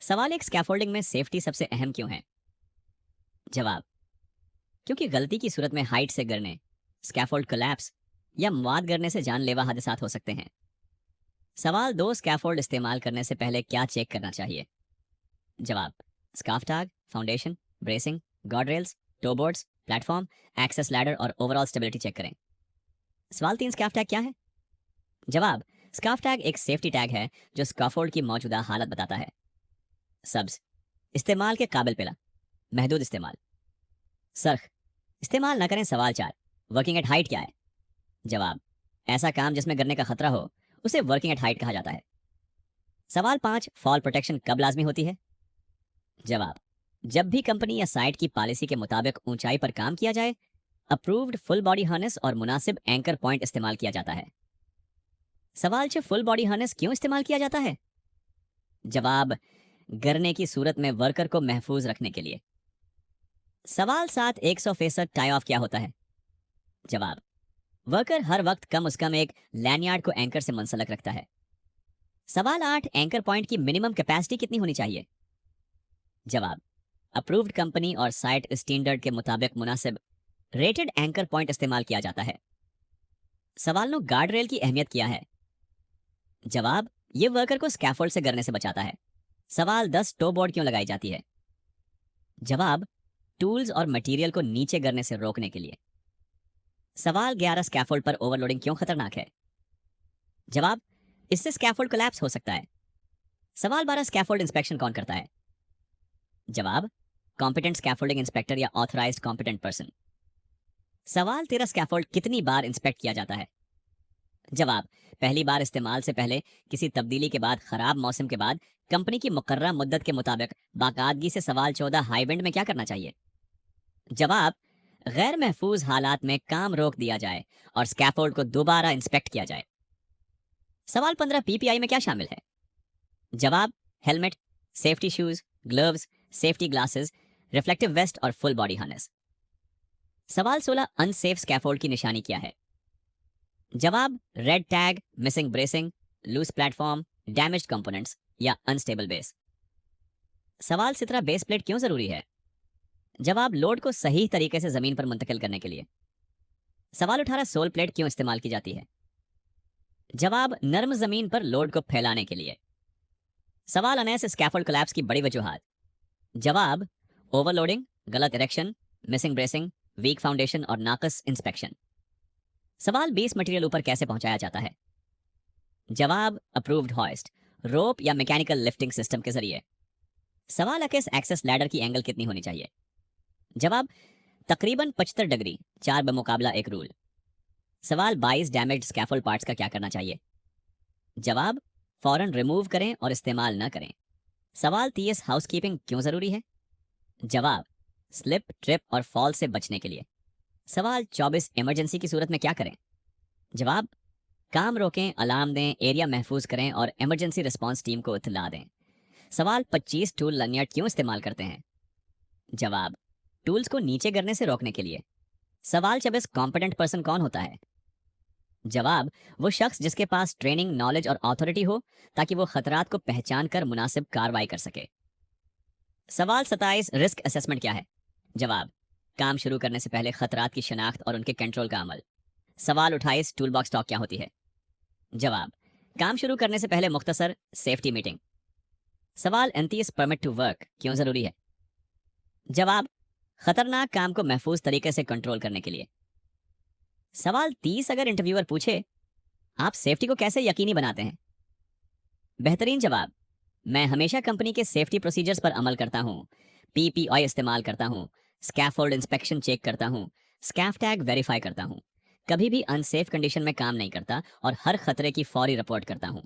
सवाल एक स्कैफोल्डिंग में सेफ्टी सबसे अहम क्यों है? जवाब, क्योंकि गलती की सूरत में हाइट से गिरने, स्कैफोल्ड कोलैप्स या मवाद गिरने से जानलेवा हादसात हो सकते हैं। सवाल दो, स्कैफोल्ड इस्तेमाल करने से पहले क्या चेक करना चाहिए? जवाब, scaff tag, foundation, bracing, guard rails, toe boards, platform, access ladder और ओवरऑल स्टेबिलिटी चेक करें। सवाल तीन, स्काफ टैग क्या है? जवाब, स्काफ टैग एक सेफ्टी टैग है जो स्कैफोल्ड की मौजूदा हालत बताता है। सब्ज, इस्तेमाल के काबिल पिला, महदूद इस्तेमाल। सर्ख, इस्तेमाल न करें। सवाल चार, वर्किंग एट हाइट क्या है? जवाब, ऐसा काम जिसमें गिरने का खतरा हो उसे वर्किंग एट हाइट कहा जाता है। सवाल पांच, फॉल प्रोटेक्शन कब लाजमी होती है? जवाब, जब भी कंपनी या साइट की पॉलिसी के मुताबिक ऊंचाई पर काम किया जाए, अप्रूव्ड फुल बॉडी हार्नेस और मुनासिब एंकर पॉइंट इस्तेमाल किया जाता है। सवाल छह, फुल बॉडी हार्नेस क्यों इस्तेमाल किया जाता है? जवाब, गिरने की सूरत में वर्कर को महफूज रखने के लिए। सवाल सात, 100% टाई ऑफ क्या होता है? जवाब, वर्कर हर वक्त कम उस कम एक लैंडयार्ड को एंकर से मुंसलक रखता है। सवाल आठ, एंकर पॉइंट की मिनिमम कैपेसिटी कितनी होनी चाहिए? जवाब, अप्रूव्ड कंपनी और साइट स्टैंडर्ड के मुताबिक मुनासिब रेटेड एंकर पॉइंट इस्तेमाल किया जाता है। सवाल नौ, गार्ड रेल की अहमियत क्या है? जवाब, ये वर्कर को स्कैफोल्ड से गिरने से बचाता है। सवाल 10, टो बोर्ड क्यों लगाई जाती है? जवाब, टूल्स और मटेरियल को नीचे गिरने से रोकने के लिए। सवाल 11, स्कैफोल्ड पर ओवरलोडिंग क्यों खतरनाक है? जवाब, इससे स्कैफोल्ड कोलैप्स हो सकता है। सवाल 12, स्कैफोल्ड इंस्पेक्शन कौन करता है? जवाब, कॉम्पिटेंट स्कैफोल्डिंग इंस्पेक्टर या ऑथराइज्ड कॉम्पिटेंट पर्सन। सवाल 13, स्कैफोल्ड कितनी बार इंस्पेक्ट किया जाता है? जवाब, पहली बार इस्तेमाल से पहले, किसी तब्दीली के बाद, खराब मौसम के बाद, कंपनी की मुकर्रर मुद्दत के मुताबिक बाकायदगी से। सवाल 14, हाई विंड में क्या करना चाहिए? जवाब, गैर महफूज हालात में काम रोक दिया जाए और स्कैफोल्ड को दोबारा इंस्पेक्ट किया जाए। सवाल 15, पीपीआई में क्या शामिल है? जवाब, helmet, safety shoes, gloves, safety glasses, reflective vest और फुल बॉडी हार्नेस। सवाल 16, अनसेफ स्कैफोल्ड की निशानी क्या है? जवाब, red tag, missing bracing, loose platform, damaged components या अनस्टेबल बेस। सवाल 17, बेस प्लेट क्यों जरूरी है? जवाब, लोड को सही तरीके से जमीन पर मुंतकिल करने के लिए। सवाल 18, सोल प्लेट क्यों इस्तेमाल की जाती है? जवाब, नर्म जमीन पर लोड को फैलाने के लिए। सवाल 19, स्कैफोल्ड कोलैप्स की बड़ी वजूहात। जवाब, ओवरलोडिंग, गलत erection, missing bracing, weak foundation और नाकस इंस्पेक्शन। सवाल 20, मटेरियल ऊपर कैसे पहुंचाया जाता है? जवाब, अप्रूव्ड हॉइस्ट, रोप या मैकेनिकल लिफ्टिंग सिस्टम के जरिए। सवाल 21, एक्सेस लैडर की एंगल कितनी होनी चाहिए? जवाब, तकरीबन 75 डिग्री, 4 बमुकाबला 1 रूल। सवाल 22, डैमेज्ड स्कैफोल्ड पार्ट्स का क्या करना चाहिए? जवाब, फौरन रिमूव करें और इस्तेमाल न करें। सवाल 30, हाउसकीपिंग क्यों जरूरी है? जवाब, स्लिप, ट्रिप और फॉल से बचने के लिए। सवाल 24, इमरजेंसी की सूरत में क्या करें? जवाब, काम रोकें, अलार्म दें, एरिया महफूज करें और इमरजेंसी रिस्पांस टीम को इत्तला दें। सवाल 25, टूल लैनियार्ड क्यों इस्तेमाल करते हैं? जवाब, टूल्स को नीचे गिरने से रोकने के लिए। सवाल 26, कॉम्पिटेंट पर्सन कौन होता है? जवाब, वो शख्स जिसके पास ट्रेनिंग, नॉलेज और अथॉरिटी हो ताकि वो खतरात को पहचान कर मुनासिब कार्रवाई कर सके। सवाल 27, रिस्क असेसमेंट क्या है? जवाब, काम शुरू करने से पहले खतरात की शनाख्त और उनके कंट्रोल का अमल। सवाल 28, टूल बॉक्स टॉक क्या होती है? जवाब, काम शुरू करने से पहले मुख्तसर सेफ्टी मीटिंग। सवाल 29, परमिट टू वर्क क्यों जरूरी है? जवाब, खतरनाक काम को महफूज तरीके से कंट्रोल करने के लिए। सवाल 30, अगर इंटरव्यूअर पूछे, आप सेफ्टी को कैसे यकीनी बनाते हैं? बेहतरीन जवाब, मैं हमेशा कंपनी के सेफ्टी प्रोसीजर्स पर अमल करता हूं, पीपीआई इस्तेमाल करता हूं, स्कैफोल्ड इंस्पेक्शन चेक करता हूं, स्कैफ टैग वेरीफाई करता हूं, कभी भी अनसेफ कंडीशन में काम नहीं करता और हर खतरे की फौरी रिपोर्ट करता हूं।